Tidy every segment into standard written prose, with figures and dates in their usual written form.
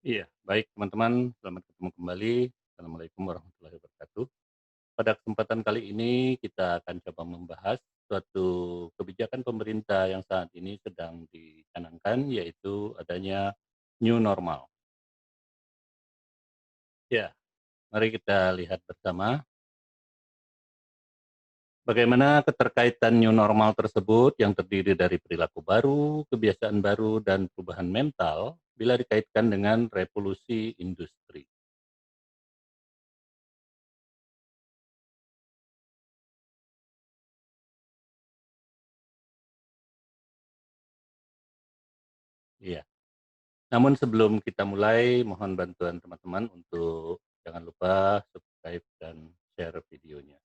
Iya, baik teman-teman, selamat ketemu kembali. Assalamualaikum warahmatullahi wabarakatuh. Pada kesempatan kali ini kita akan coba membahas suatu kebijakan pemerintah yang saat ini sedang dicanangkan, yaitu adanya new normal. Ya, mari kita lihat bersama bagaimana keterkaitan new normal tersebut yang terdiri dari perilaku baru, kebiasaan baru, dan perubahan mental bila dikaitkan dengan revolusi industri. Iya. Namun sebelum kita mulai, mohon bantuan teman-teman untuk jangan lupa subscribe dan share videonya.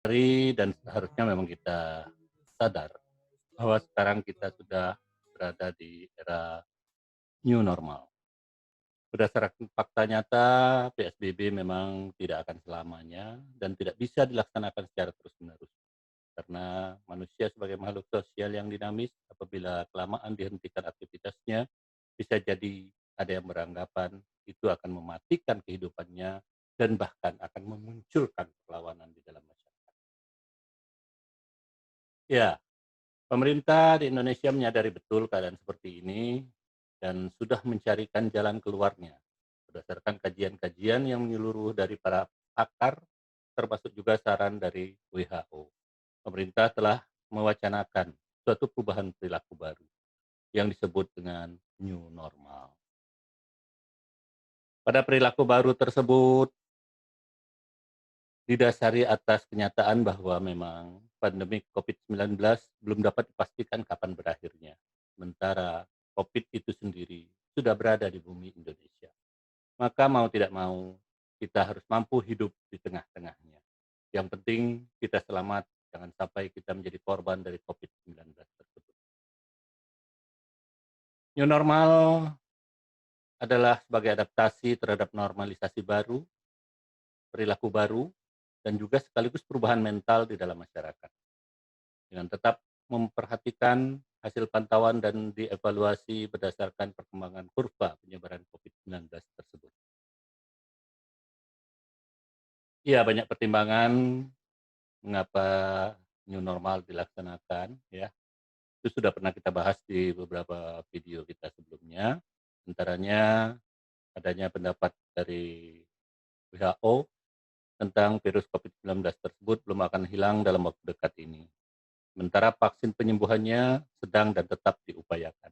Dan seharusnya memang kita sadar bahwa sekarang kita sudah berada di era new normal. Berdasarkan fakta nyata, PSBB memang tidak akan selamanya dan tidak bisa dilaksanakan secara terus-menerus. Karena manusia sebagai makhluk sosial yang dinamis, apabila kelamaan dihentikan aktivitasnya, bisa jadi ada yang beranggapan itu akan mematikan kehidupannya dan bahkan akan memunculkan perlawanan di dalam masyarakat. Ya, pemerintah di Indonesia menyadari betul keadaan seperti ini dan sudah mencarikan jalan keluarnya berdasarkan kajian-kajian yang menyeluruh dari para pakar termasuk juga saran dari WHO. Pemerintah telah mewacanakan suatu perubahan perilaku baru yang disebut dengan new normal. Pada perilaku baru tersebut didasari atas kenyataan bahwa memang pandemi COVID-19 belum dapat dipastikan kapan berakhirnya. Sementara COVID itu sendiri sudah berada di bumi Indonesia. Maka mau tidak mau, kita harus mampu hidup di tengah-tengahnya. Yang penting kita selamat, jangan sampai kita menjadi korban dari COVID-19 tersebut. New normal adalah sebagai adaptasi terhadap normalisasi baru, perilaku baru, dan juga sekaligus perubahan mental di dalam masyarakat. Dengan tetap memperhatikan hasil pantauan dan dievaluasi berdasarkan perkembangan kurva penyebaran COVID-19 tersebut. Iya, banyak pertimbangan mengapa new normal dilaksanakan, ya. Itu sudah pernah kita bahas di beberapa video kita sebelumnya. Antaranya adanya pendapat dari WHO tentang virus COVID-19 tersebut belum akan hilang dalam waktu dekat ini. Sementara vaksin penyembuhannya sedang dan tetap diupayakan.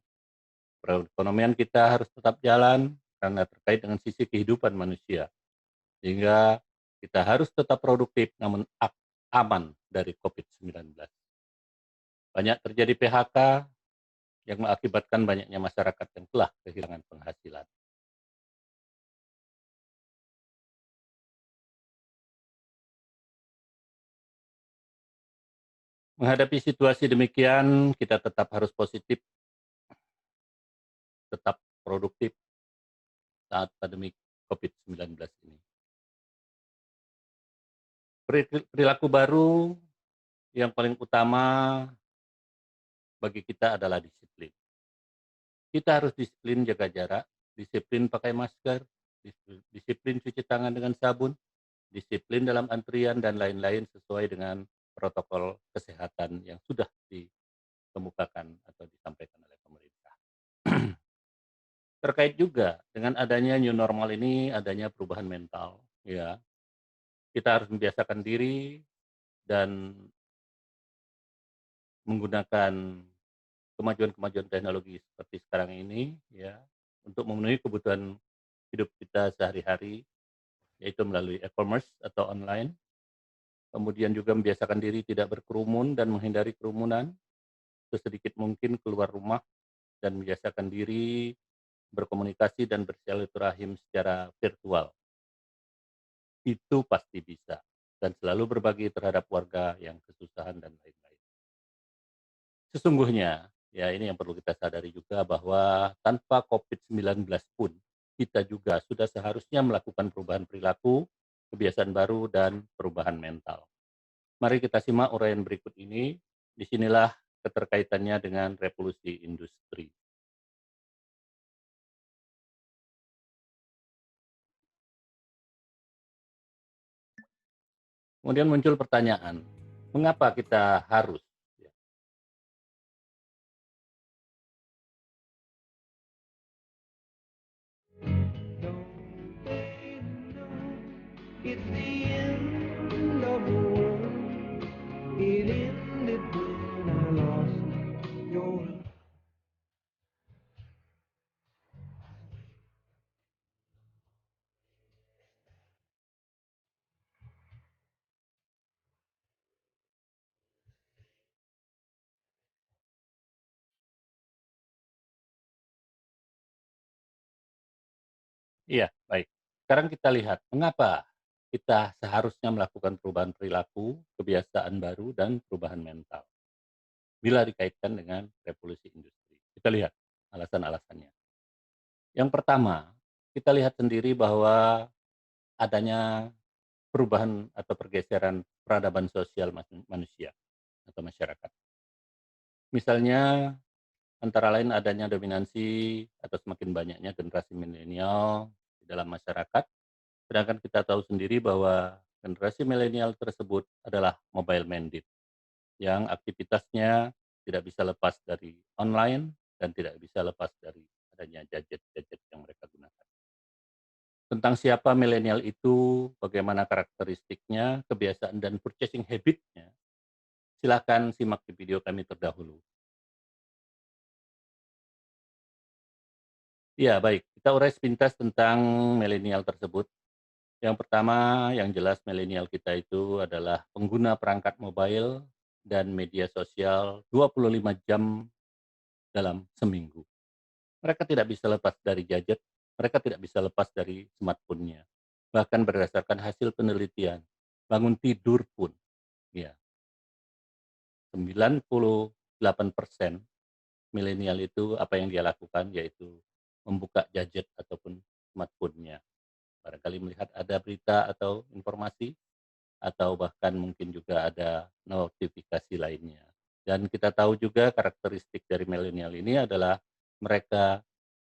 Perekonomian kita harus tetap jalan karena terkait dengan sisi kehidupan manusia. Sehingga kita harus tetap produktif namun aman dari COVID-19. Banyak terjadi PHK yang mengakibatkan banyaknya masyarakat yang telah kehilangan penghasilan. Menghadapi situasi demikian, kita tetap harus positif, tetap produktif saat pandemi COVID-19 ini. Perilaku baru yang paling utama bagi kita adalah disiplin. Kita harus disiplin jaga jarak, disiplin pakai masker, disiplin cuci tangan dengan sabun, disiplin dalam antrian, dan lain-lain sesuai dengan protokol kesehatan yang sudah dikemukakan atau disampaikan oleh pemerintah. Terkait juga dengan adanya new normal ini, adanya perubahan mental, ya. Kita harus membiasakan diri dan menggunakan kemajuan-kemajuan teknologi seperti sekarang ini ya, untuk memenuhi kebutuhan hidup kita sehari-hari, yaitu melalui e-commerce atau online. Kemudian juga membiasakan diri tidak berkerumun dan menghindari kerumunan, sesedikit mungkin keluar rumah dan membiasakan diri berkomunikasi dan bersilaturahim secara virtual. Itu pasti bisa, dan selalu berbagi terhadap warga yang kesusahan dan lain-lain. Sesungguhnya, ya ini yang perlu kita sadari juga bahwa tanpa COVID-19 pun, kita juga sudah seharusnya melakukan perubahan perilaku, kebiasaan baru, dan perubahan mental. Mari kita simak uraian berikut ini. Disinilah keterkaitannya dengan revolusi industri. Kemudian muncul pertanyaan, mengapa kita harus? Ya, Don't they know it's the end of the world? It ended when I lost your. iya, baik. Sekarang kita lihat mengapa kita seharusnya melakukan perubahan perilaku, kebiasaan baru, dan perubahan mental bila dikaitkan dengan revolusi industri. Kita lihat alasan-alasannya. Yang pertama, kita lihat sendiri bahwa adanya perubahan atau pergeseran peradaban sosial manusia atau masyarakat. Misalnya antara lain adanya dominansi atau semakin banyaknya generasi milenial di dalam masyarakat, sedangkan kita tahu sendiri bahwa generasi milenial tersebut adalah mobile minded yang aktivitasnya tidak bisa lepas dari online dan tidak bisa lepas dari adanya gadget-gadget yang mereka gunakan. Tentang siapa milenial itu, bagaimana karakteristiknya, kebiasaan dan purchasing habit-nya, silakan simak di video kami terdahulu. Ya, baik. Kita urai sepintas tentang milenial tersebut. Yang pertama, yang jelas milenial kita itu adalah pengguna perangkat mobile dan media sosial 25 jam dalam seminggu. Mereka tidak bisa lepas dari gadget, mereka tidak bisa lepas dari smartphone-nya. Bahkan berdasarkan hasil penelitian, bangun tidur pun, ya, 98% milenial itu apa yang dia lakukan yaitu membuka gadget ataupun smartphone-nya. Barangkali melihat ada berita atau informasi, atau bahkan mungkin juga ada notifikasi lainnya. Dan kita tahu juga karakteristik dari milenial ini adalah mereka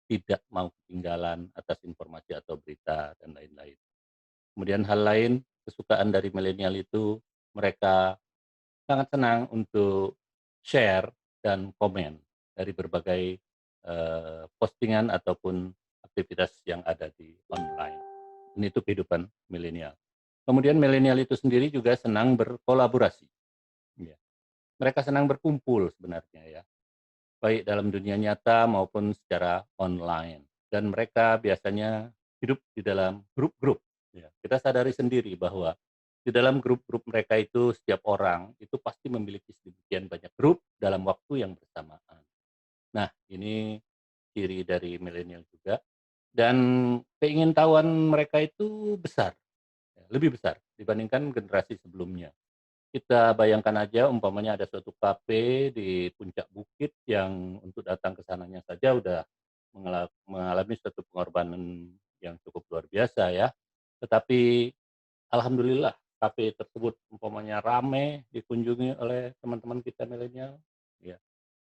tidak mau ketinggalan atas informasi atau berita dan lain-lain. Kemudian hal lain, kesukaan dari milenial itu mereka sangat senang untuk share dan komen dari berbagai postingan ataupun aktivitas yang ada di online. Ini itu kehidupan milenial. Kemudian milenial itu sendiri juga senang berkolaborasi. Ya. Mereka senang berkumpul sebenarnya ya, baik dalam dunia nyata maupun secara online. Dan mereka biasanya hidup di dalam grup-grup. Ya. Kita sadari sendiri bahwa di dalam grup-grup mereka itu setiap orang itu pasti memiliki sedemikian banyak grup dalam waktu yang bersamaan. Nah, ini ciri dari milenial juga. Dan keingintahuan mereka itu besar, ya, lebih besar dibandingkan generasi sebelumnya. Kita bayangkan aja umpamanya ada suatu kafe di puncak bukit yang untuk datang ke sananya saja udah mengalami suatu pengorbanan yang cukup luar biasa ya. Tetapi alhamdulillah kafe tersebut umpamanya ramai dikunjungi oleh teman-teman kita milenial, ya.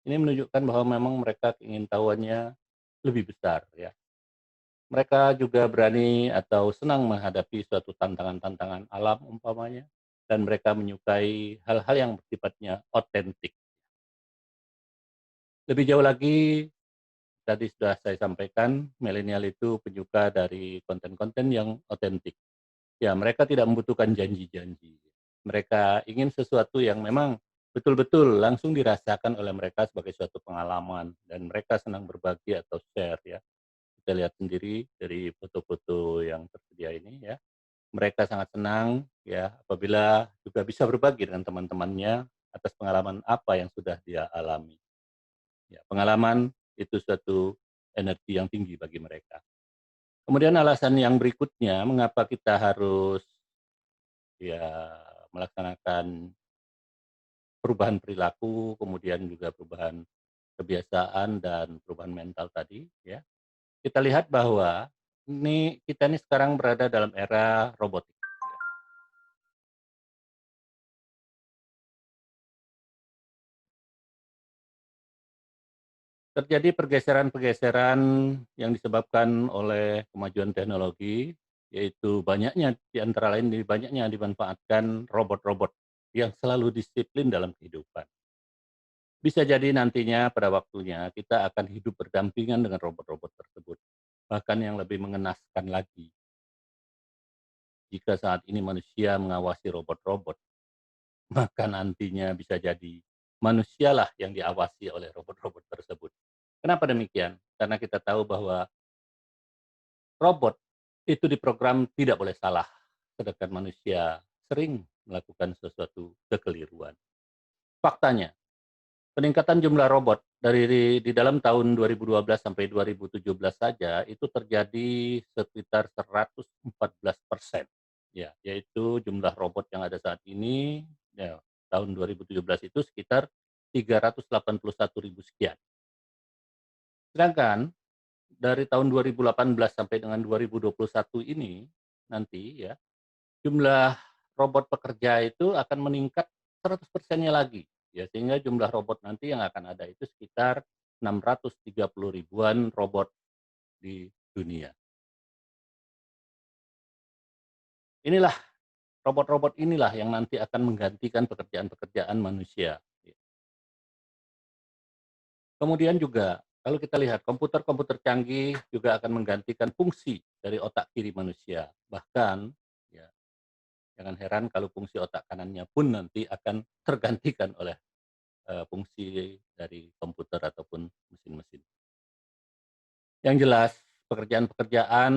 Ini menunjukkan bahwa memang mereka keingintahuannya lebih besar ya. Mereka juga berani atau senang menghadapi suatu tantangan-tantangan alam umpamanya, dan mereka menyukai hal-hal yang bersifatnya otentik. Lebih jauh lagi, tadi sudah saya sampaikan, milenial itu penyuka dari konten-konten yang otentik. Ya, mereka tidak membutuhkan janji-janji. Mereka ingin sesuatu yang memang betul-betul langsung dirasakan oleh mereka sebagai suatu pengalaman dan mereka senang berbagi atau share ya. Kita lihat sendiri dari foto-foto yang tersedia ini ya, mereka sangat senang ya apabila juga bisa berbagi dengan teman-temannya atas pengalaman apa yang sudah dia alami. Ya, pengalaman itu suatu energi yang tinggi bagi mereka. Kemudian alasan yang berikutnya mengapa kita harus ya melaksanakan perubahan perilaku, kemudian juga perubahan kebiasaan dan perubahan mental tadi ya. Kita lihat bahwa kita ini sekarang berada dalam era robotik. Terjadi pergeseran-pergeseran yang disebabkan oleh kemajuan teknologi, yaitu banyaknya di antara lain banyaknya dimanfaatkan robot-robot yang selalu disiplin dalam kehidupan. Bisa jadi nantinya pada waktunya kita akan hidup berdampingan dengan robot-robot tersebut. Bahkan yang lebih mengenaskan lagi, jika saat ini manusia mengawasi robot-robot, maka nantinya bisa jadi manusialah yang diawasi oleh robot-robot tersebut. Kenapa demikian? Karena kita tahu bahwa robot itu diprogram tidak boleh salah, sedangkan manusia sering melakukan sesuatu kekeliruan. Faktanya, peningkatan jumlah robot di dalam tahun 2012 sampai 2017 saja itu terjadi sekitar 114%. Ya, yaitu jumlah robot yang ada saat ini ya, tahun 2017 itu sekitar 381.000 sekian. Sedangkan dari tahun 2018 sampai dengan 2021 ini nanti ya, jumlah robot pekerja itu akan meningkat 100%-nya lagi, ya sehingga jumlah robot nanti yang akan ada itu sekitar 630 ribuan robot di dunia. Inilah robot-robot inilah yang nanti akan menggantikan pekerjaan-pekerjaan manusia. Kemudian juga kalau kita lihat komputer-komputer canggih juga akan menggantikan fungsi dari otak kiri manusia. Bahkan ya jangan heran kalau fungsi otak kanannya pun nanti akan tergantikan oleh fungsi dari komputer ataupun mesin-mesin. Yang jelas, pekerjaan-pekerjaan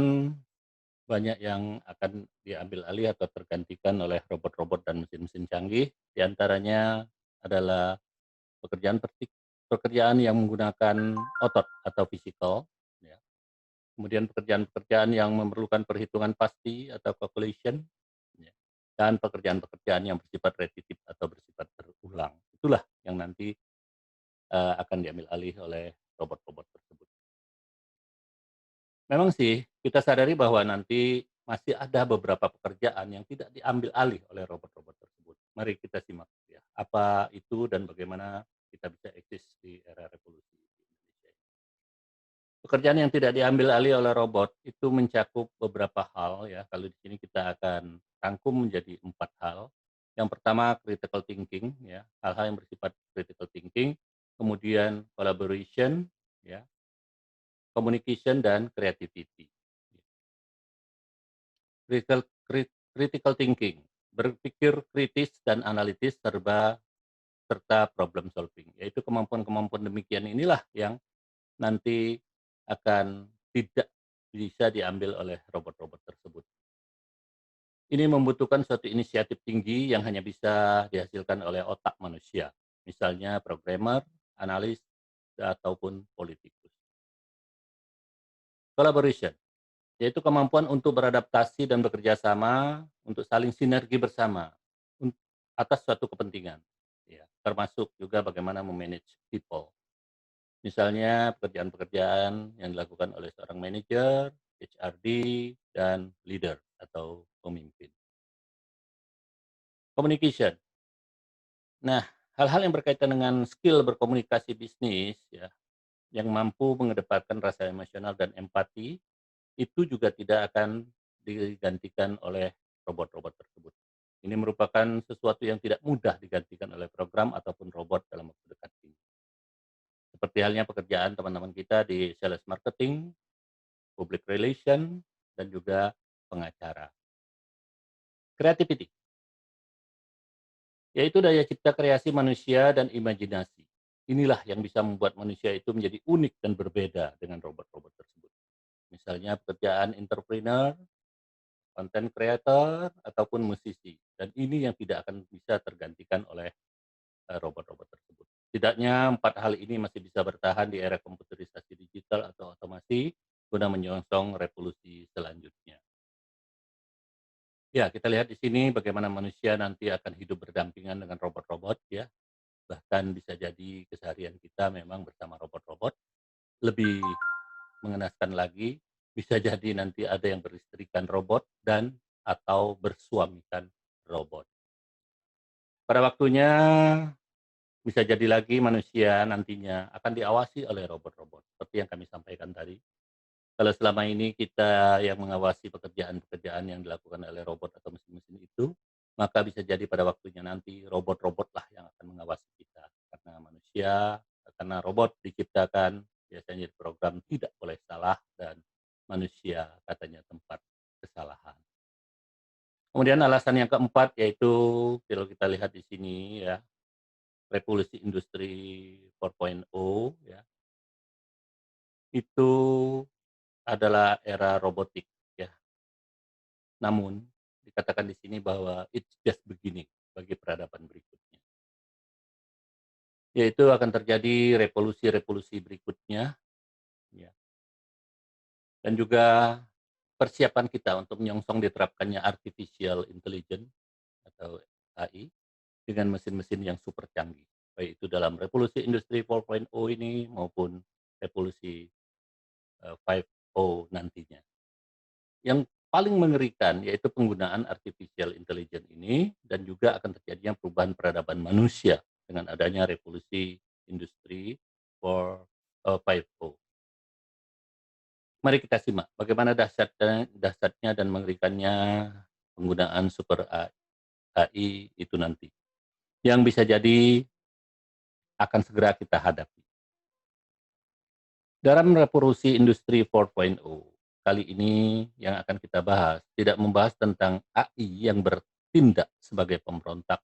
banyak yang akan diambil alih atau tergantikan oleh robot-robot dan mesin-mesin canggih. Di antaranya adalah pekerjaan yang menggunakan otot atau fisikal, ya. Kemudian pekerjaan-pekerjaan yang memerlukan perhitungan pasti atau calculation, ya. Dan pekerjaan-pekerjaan yang bersifat repetitif atau bersifat berulang. Itulah yang nanti akan diambil alih oleh robot-robot tersebut. Memang sih kita sadari bahwa nanti masih ada beberapa pekerjaan yang tidak diambil alih oleh robot-robot tersebut. Mari kita simak ya, apa itu dan bagaimana kita bisa eksis di era revolusi di Indonesia. Pekerjaan yang tidak diambil alih oleh robot itu mencakup beberapa hal ya. Kalau di sini kita akan rangkum menjadi 4 hal. Yang pertama critical thinking ya, hal-hal yang bersifat critical thinking, kemudian collaboration ya, communication dan creativity. Critical thinking, berpikir kritis dan analitis serta problem solving, yaitu kemampuan-kemampuan demikian inilah yang nanti akan tidak bisa diambil oleh robot-robot tersebut. Ini membutuhkan suatu inisiatif tinggi yang hanya bisa dihasilkan oleh otak manusia, misalnya programmer, analis, ataupun politikus. Collaboration, yaitu kemampuan untuk beradaptasi dan bekerja sama untuk saling sinergi bersama atas suatu kepentingan, ya, termasuk juga bagaimana memanage people. Misalnya pekerjaan-pekerjaan yang dilakukan oleh seorang manajer, HRD, dan leader atau pemimpin. Communication. Nah, hal-hal yang berkaitan dengan skill berkomunikasi bisnis ya, yang mampu mengedepankan rasa emosional dan empati itu juga tidak akan digantikan oleh robot-robot tersebut. Ini merupakan sesuatu yang tidak mudah digantikan oleh program ataupun robot dalam waktu dekat ini. Seperti halnya pekerjaan teman-teman kita di sales marketing, public relation, dan juga pengacara. Creativity. yaitu daya cipta kreasi manusia dan imajinasi. Inilah yang bisa membuat manusia itu menjadi unik dan berbeda dengan robot-robot tersebut. Misalnya pekerjaan entrepreneur, content creator, ataupun musisi. Dan ini yang tidak akan bisa tergantikan oleh robot-robot tersebut. Setidaknya 4 hal ini masih bisa bertahan di era komputerisasi digital atau otomasi guna menyongsong revolusi selanjutnya. Ya, kita lihat di sini bagaimana manusia nanti akan hidup berdampingan dengan robot-robot ya. Bahkan bisa jadi keseharian kita memang bersama robot-robot. Lebih mengenaskan lagi, bisa jadi nanti ada yang beristrikan robot dan atau bersuamikan robot. Pada waktunya bisa jadi lagi manusia nantinya akan diawasi oleh robot-robot, seperti yang kami sampaikan tadi. Kalau selama ini kita yang mengawasi pekerjaan-pekerjaan yang dilakukan oleh robot atau mesin-mesin itu, maka bisa jadi pada waktunya nanti robot-robotlah yang akan mengawasi kita. Karena robot diciptakan biasanya diprogram tidak boleh salah dan manusia katanya tempat kesalahan. Kemudian alasan yang keempat yaitu kalau kita lihat di sini ya, revolusi industri 4.0 ya, itu adalah era robotik ya. Namun dikatakan di sini bahwa it's just beginning bagi peradaban berikutnya. Yaitu akan terjadi revolusi-revolusi berikutnya ya. Dan juga persiapan kita untuk menyongsong diterapkannya artificial intelligence atau AI dengan mesin-mesin yang super canggih. Baik itu dalam revolusi industri 4.0 ini maupun revolusi 5.0 nantinya. Yang paling mengerikan yaitu penggunaan artificial intelligence ini dan juga akan terjadinya perubahan peradaban manusia dengan adanya revolusi industri 5.0. Mari kita simak bagaimana dahsyatnya dan mengerikannya penggunaan super AI itu nanti. Yang bisa jadi akan segera kita hadapi. Dalam revolusi industri 4.0, kali ini yang akan kita bahas tidak membahas tentang AI yang bertindak sebagai pemberontak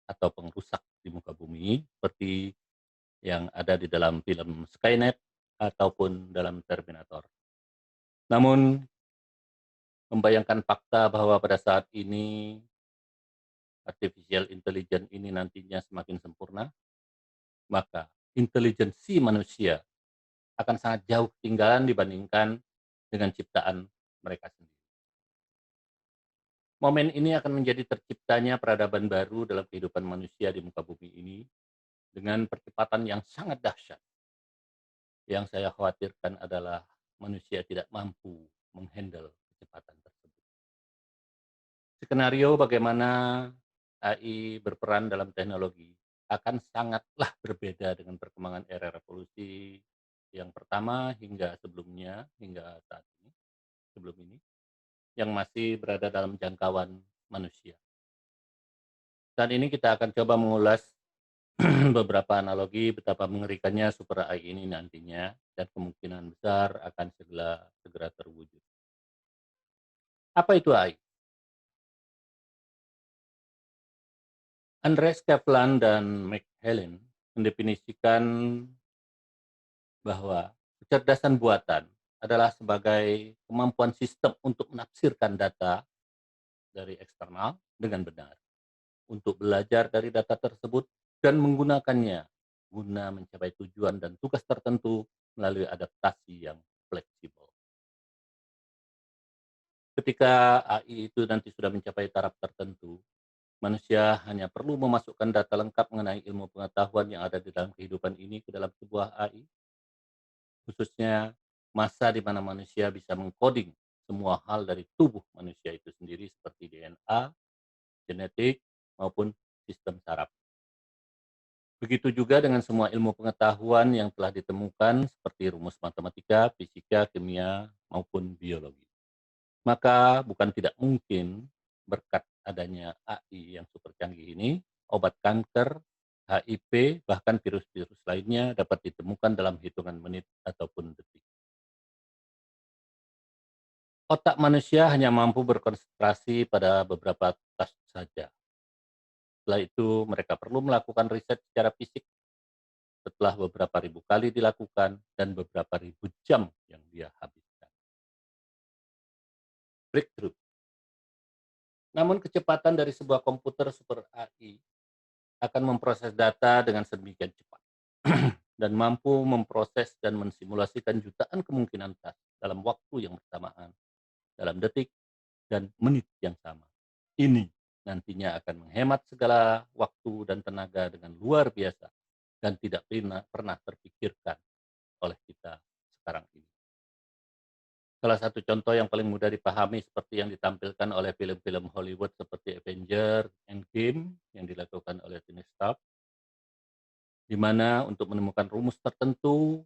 atau pengrusak di muka bumi seperti yang ada di dalam film Skynet ataupun dalam Terminator. Namun membayangkan fakta bahwa pada saat ini artificial intelligence ini nantinya semakin sempurna, maka intelijensi manusia akan sangat jauh ketinggalan dibandingkan dengan ciptaan mereka sendiri. Momen ini akan menjadi terciptanya peradaban baru dalam kehidupan manusia di muka bumi ini dengan percepatan yang sangat dahsyat. Yang saya khawatirkan adalah manusia tidak mampu menghandle kecepatan tersebut. Skenario bagaimana AI berperan dalam teknologi akan sangatlah berbeda dengan perkembangan era revolusi yang pertama hingga sebelumnya, hingga saat ini, sebelum ini, yang masih berada dalam jangkauan manusia. Saat ini kita akan coba mengulas beberapa analogi betapa mengerikannya super AI ini nantinya dan kemungkinan besar akan segera terwujud. Apa itu AI? Andreas Kaplan dan McHellen mendefinisikan bahwa kecerdasan buatan adalah sebagai kemampuan sistem untuk menafsirkan data dari eksternal dengan benar, untuk belajar dari data tersebut dan menggunakannya guna mencapai tujuan dan tugas tertentu melalui adaptasi yang fleksibel. Ketika AI itu nanti sudah mencapai taraf tertentu, manusia hanya perlu memasukkan data lengkap mengenai ilmu pengetahuan yang ada di dalam kehidupan ini ke dalam sebuah AI, khususnya masa di mana manusia bisa mengkoding semua hal dari tubuh manusia itu sendiri seperti DNA, genetik, maupun sistem saraf. Begitu juga dengan semua ilmu pengetahuan yang telah ditemukan seperti rumus matematika, fisika, kimia, maupun biologi. Maka bukan tidak mungkin berkat adanya AI yang super canggih ini, obat kanker, HIV, bahkan virus-virus lainnya dapat ditemukan dalam hitungan menit ataupun detik. Otak manusia hanya mampu berkonsentrasi pada beberapa task saja. Setelah itu mereka perlu melakukan riset secara fisik setelah beberapa ribu kali dilakukan dan beberapa ribu jam yang dia habiskan. Breakthrough. Namun kecepatan dari sebuah komputer super AI akan memproses data dengan sedemikian cepat dan mampu memproses dan mensimulasikan jutaan kemungkinan tas dalam waktu yang bersamaan, dalam detik dan menit yang sama. Ini nantinya akan menghemat segala waktu dan tenaga dengan luar biasa dan tidak pernah terpikirkan oleh kita sekarang ini. Salah satu contoh yang paling mudah dipahami seperti yang ditampilkan oleh film-film Hollywood seperti Avengers Endgame yang dilakukan oleh Tony Stark, di mana untuk menemukan rumus tertentu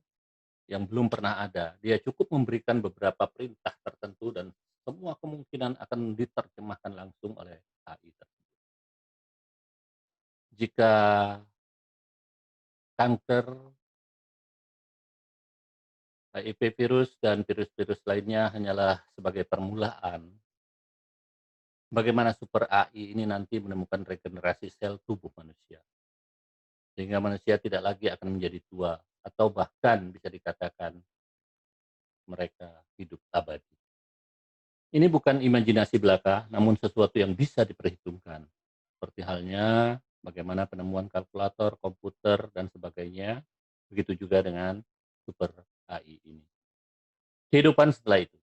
yang belum pernah ada, dia cukup memberikan beberapa perintah tertentu dan semua kemungkinan akan diterjemahkan langsung oleh AI tersebut. Jika kanker, HIV virus, dan virus-virus lainnya hanyalah sebagai permulaan, bagaimana super AI ini nanti menemukan regenerasi sel tubuh manusia, sehingga manusia tidak lagi akan menjadi tua, atau bahkan bisa dikatakan mereka hidup abadi. Ini bukan imajinasi belaka, namun sesuatu yang bisa diperhitungkan. Seperti halnya bagaimana penemuan kalkulator, komputer, dan sebagainya. Begitu juga dengan super AI ini. Kehidupan setelah itu.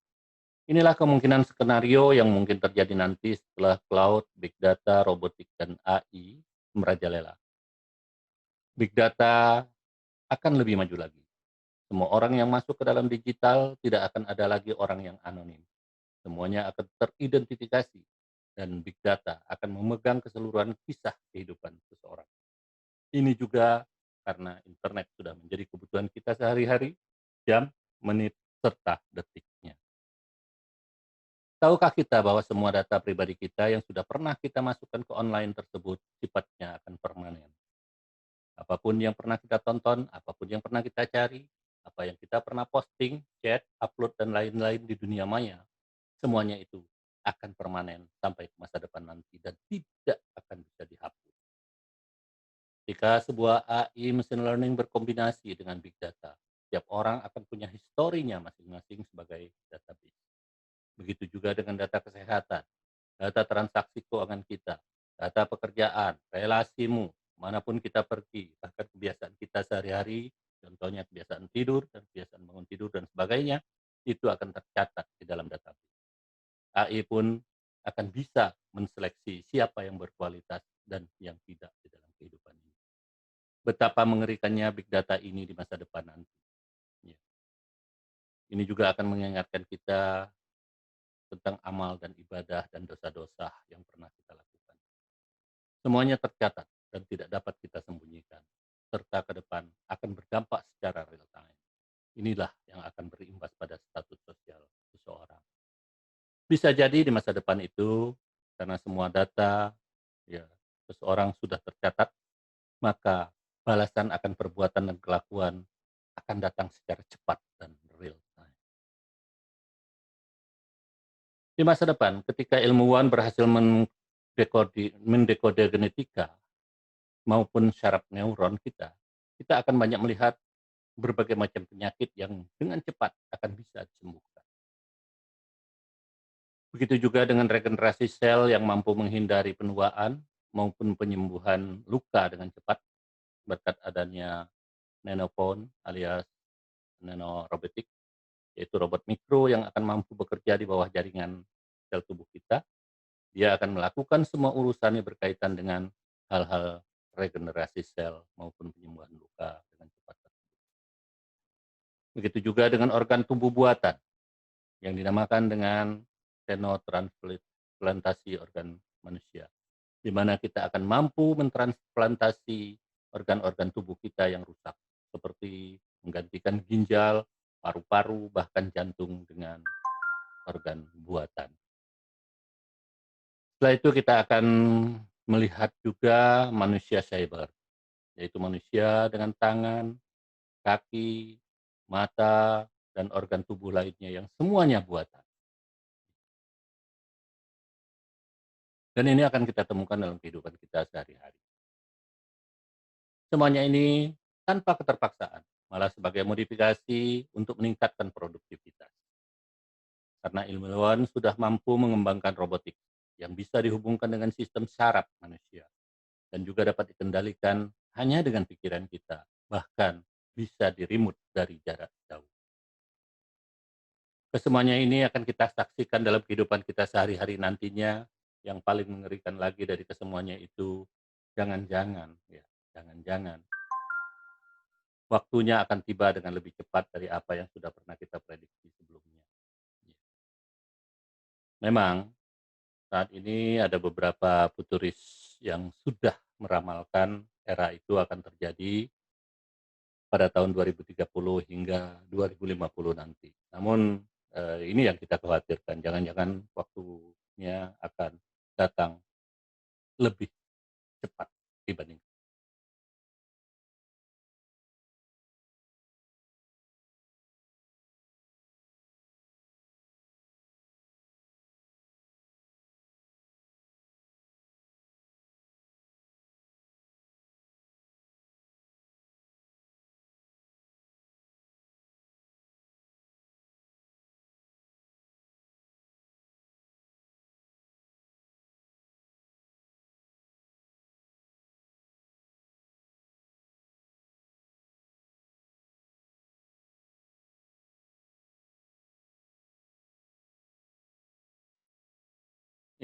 Inilah kemungkinan skenario yang mungkin terjadi nanti setelah cloud, big data, robotik, dan AI merajalela. Big data akan lebih maju lagi. Semua orang yang masuk ke dalam digital tidak akan ada lagi orang yang anonim. Semuanya akan teridentifikasi dan big data akan memegang keseluruhan kisah kehidupan seseorang. Ini juga karena internet sudah menjadi kebutuhan kita sehari-hari, jam, menit, serta detiknya. Tahukah kita bahwa semua data pribadi kita yang sudah pernah kita masukkan ke online tersebut sifatnya akan permanen? Apapun yang pernah kita tonton, apapun yang pernah kita cari, apa yang kita pernah posting, chat, upload, dan lain-lain di dunia maya, semuanya itu akan permanen sampai ke masa depan nanti dan tidak akan bisa dihapus. Jika sebuah AI machine learning berkombinasi dengan big data, setiap orang akan punya historinya masing-masing sebagai database. Begitu juga dengan data kesehatan, data transaksi keuangan kita, data pekerjaan, relasimu, manapun kita pergi, bahkan kebiasaan kita sehari-hari, contohnya kebiasaan tidur dan kebiasaan bangun tidur dan sebagainya, itu akan tercatat di dalam database. AI pun akan bisa menseleksi siapa yang berkualitas dan yang tidak di dalam kehidupan ini. Betapa mengerikannya big data ini di masa depan nanti. Ya. Ini juga akan mengingatkan kita tentang amal dan ibadah dan dosa-dosa yang pernah kita lakukan. Semuanya tercatat dan tidak dapat kita sembunyikan, serta ke depan akan berdampak secara real time. Inilah yang akan berimbas pada status sosial seseorang. Bisa jadi di masa depan itu, karena semua data ya seseorang sudah tercatat, maka balasan akan perbuatan dan kelakuan akan datang secara cepat dan real time. Di masa depan, ketika ilmuwan berhasil mendekode genetika maupun syaraf neuron kita, kita akan banyak melihat berbagai macam penyakit yang dengan cepat akan bisa disembuhkan. Begitu juga dengan regenerasi sel yang mampu menghindari penuaan maupun penyembuhan luka dengan cepat berkat adanya nanopon alias nanorobotik, yaitu robot mikro yang akan mampu bekerja di bawah jaringan sel tubuh kita. Dia akan melakukan semua urusannya berkaitan dengan hal-hal regenerasi sel maupun penyembuhan luka dengan cepat. Begitu juga dengan organ tubuh buatan yang dinamakan dengan xenotransplantasi organ manusia, di mana kita akan mampu mentransplantasi organ-organ tubuh kita yang rusak, seperti menggantikan ginjal, paru-paru, bahkan jantung dengan organ buatan. Setelah itu kita akan melihat juga manusia cyber, yaitu manusia dengan tangan, kaki, mata, dan organ tubuh lainnya yang semuanya buatan. Dan ini akan kita temukan dalam kehidupan kita sehari-hari. Semuanya ini tanpa keterpaksaan, malah sebagai modifikasi untuk meningkatkan produktivitas. Karena ilmuwan sudah mampu mengembangkan robotik yang bisa dihubungkan dengan sistem saraf manusia dan juga dapat dikendalikan hanya dengan pikiran kita, bahkan bisa di-remote dari jarak jauh. Kesemuanya ini akan kita saksikan dalam kehidupan kita sehari-hari nantinya. Yang paling mengerikan lagi dari kesemuanya itu, jangan-jangan ya, jangan-jangan waktunya akan tiba dengan lebih cepat dari apa yang sudah pernah kita prediksi sebelumnya. Ya. Memang saat ini ada beberapa futuris yang sudah meramalkan era itu akan terjadi pada tahun 2030 hingga 2050 nanti. Namun, ini yang kita khawatirkan, jangan-jangan waktunya akan datang lebih cepat dibanding.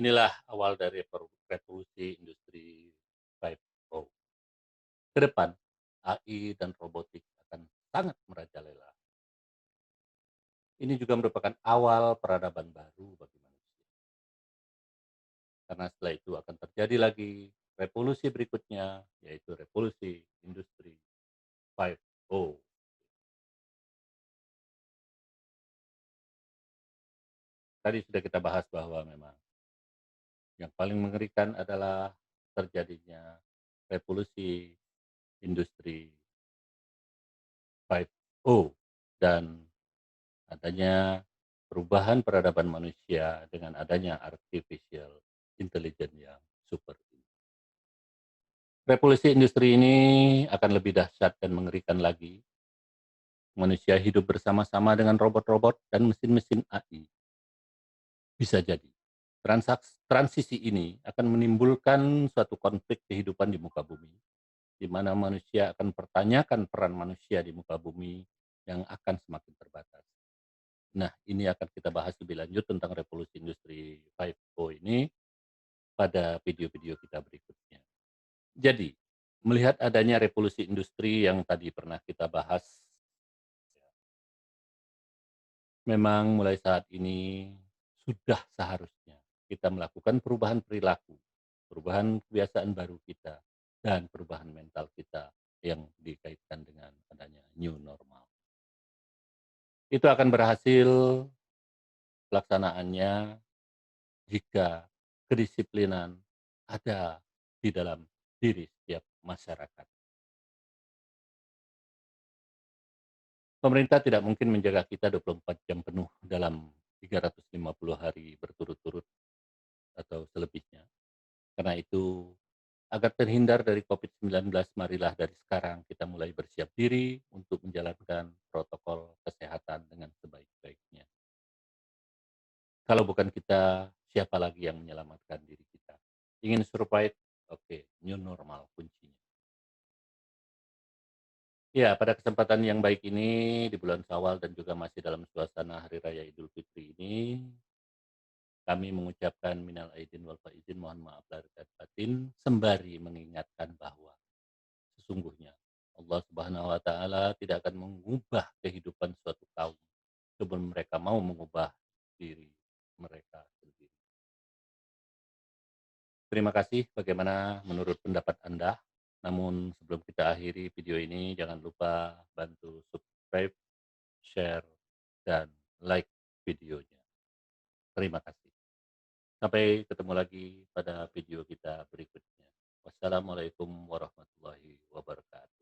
Inilah awal dari revolusi industri 5.0. Ke depan, AI dan robotik akan sangat merajalela. Ini juga merupakan awal peradaban baru bagi manusia. Karena setelah itu akan terjadi lagi revolusi berikutnya, yaitu revolusi industri 5.0. Tadi sudah kita bahas bahwa memang yang paling mengerikan adalah terjadinya revolusi industri 5.0 dan adanya perubahan peradaban manusia dengan adanya artificial intelligence yang super. Revolusi industri ini akan lebih dahsyat dan mengerikan lagi. Manusia hidup bersama-sama dengan robot-robot dan mesin-mesin AI. Bisa jadi. Transisi ini akan menimbulkan suatu konflik kehidupan di muka bumi, di mana manusia akan pertanyakan peran manusia di muka bumi yang akan semakin terbatas. Nah, ini akan kita bahas lebih lanjut tentang revolusi industri 5.0 ini pada video-video kita berikutnya. Jadi, melihat adanya revolusi industri yang tadi pernah kita bahas, memang mulai saat ini sudah seharusnya kita melakukan perubahan perilaku, perubahan kebiasaan baru kita, dan perubahan mental kita yang dikaitkan dengan adanya new normal. Itu akan berhasil pelaksanaannya jika kedisiplinan ada di dalam diri setiap masyarakat. Pemerintah tidak mungkin menjaga kita 24 jam penuh dalam 350 hari berturut-turut atau selebihnya. Karena itu, agar terhindar dari COVID-19, marilah dari sekarang kita mulai bersiap diri untuk menjalankan protokol kesehatan dengan sebaik-baiknya. Kalau bukan kita, siapa lagi yang menyelamatkan diri kita? Ingin survive? Oke, new normal kuncinya. Ya, pada kesempatan yang baik ini di bulan Syawal dan juga masih dalam suasana Hari Raya Idul Fitri ini, kami mengucapkan minal aidin wal faizin, mohon maaf lahir dan batin, sembari mengingatkan bahwa sesungguhnya Allah Subhanahu wa taala tidak akan mengubah kehidupan suatu kaum sebelum mereka mau mengubah diri mereka sendiri. Terima kasih, bagaimana menurut pendapat Anda? Namun sebelum kita akhiri video ini, jangan lupa bantu subscribe, share, dan like videonya. Terima kasih. Sampai ketemu lagi pada video kita berikutnya. Wassalamualaikum warahmatullahi wabarakatuh.